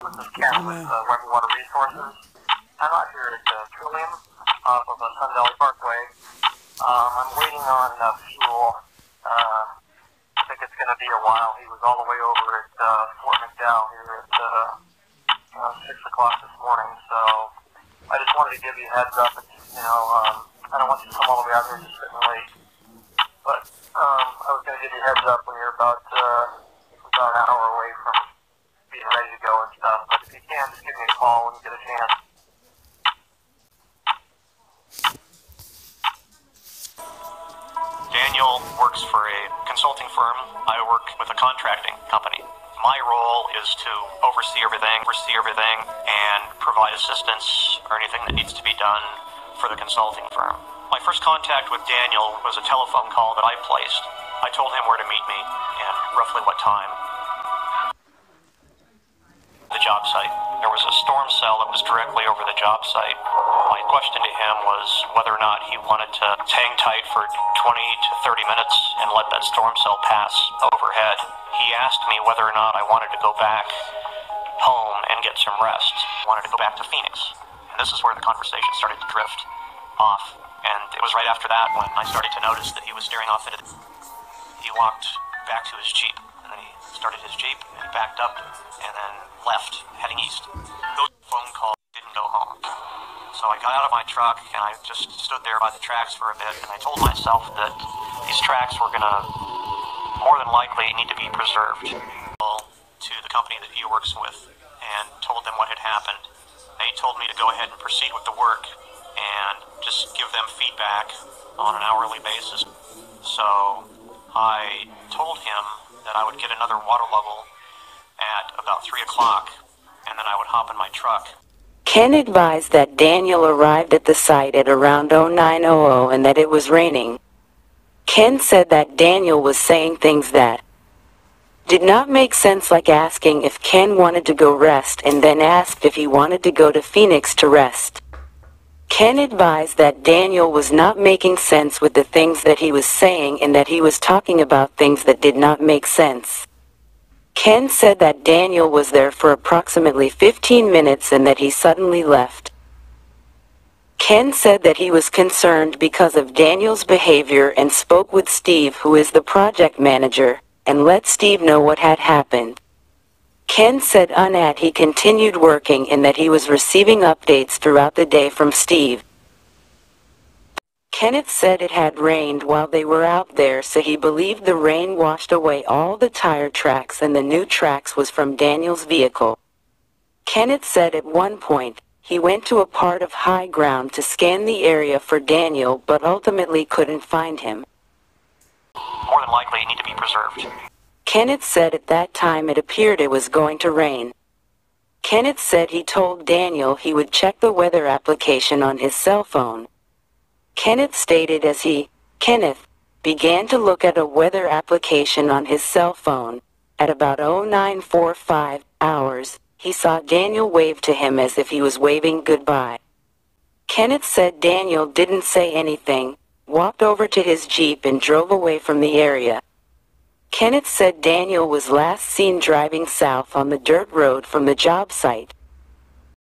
This is Ken with Webber Water Resources. I'm out here at Trillium off of Sun Valley Parkway. I'm waiting on fuel. I think it's going to be a while. He was all the way over at Fort McDowell here at 6 o'clock this morning. So I just wanted to give you a heads up. I don't want you to come all the way out here just sitting and wait. But I was going to give you a heads up when you're about an hour away from being ready to go and stuff. But if you can, just give me a call when you get a chance. Daniel works for a consulting firm. I work with a contracting company. My role is to oversee everything, and provide assistance or anything that needs to be done for the consulting firm. My first contact with Daniel was a telephone call that I placed. I told him where to meet me and roughly what time. The job site. There was a storm cell that was directly over the job site. My question to him was whether or not he wanted to hang tight for 20 to 30 minutes and let that storm cell pass overhead. He asked me whether or not I wanted to go back home and get some rest. I wanted to go back to Phoenix. And this is where the conversation started to drift off. And it was right after that when I started to notice that he was steering off into He walked back to his Jeep. And then he started his Jeep and he backed up and then left, heading east. Those phone calls didn't go home. So I got out of my truck and I just stood there by the tracks for a bit and I told myself that these tracks were going to more than likely need to be preserved. To the company that he works with and told them what had happened. They told me to go ahead and proceed with the work and just give them feedback on an hourly basis. So I told him that I would get another water level at about 3 o'clock, and then I would hop in my truck. Ken advised that Daniel arrived at the site at around 0900 and that it was raining. Ken said that Daniel was saying things that did not make sense, like asking if Ken wanted to go rest and then asked if he wanted to go to Phoenix to rest. Ken advised that Daniel was not making sense with the things that he was saying and that he was talking about things that did not make sense. Ken said that Daniel was there for approximately 15 minutes and that he suddenly left. Ken said that he was concerned because of Daniel's behavior and spoke with Steve, who is the project manager, and let Steve know what had happened. Ken said he continued working and that he was receiving updates throughout the day from Steve. Kenneth said it had rained while they were out there, so he believed the rain washed away all the tire tracks and the new tracks was from Daniel's vehicle. Kenneth said at one point, he went to a part of high ground to scan the area for Daniel but ultimately couldn't find him. More than likely need to be preserved. Kenneth said at that time it appeared it was going to rain. Kenneth said he told Daniel he would check the weather application on his cell phone. Kenneth stated as Kenneth began to look at a weather application on his cell phone. At about 0945 hours, he saw Daniel wave to him as if he was waving goodbye. Kenneth said Daniel didn't say anything, walked over to his Jeep and drove away from the area. Kenneth said Daniel was last seen driving south on the dirt road from the job site.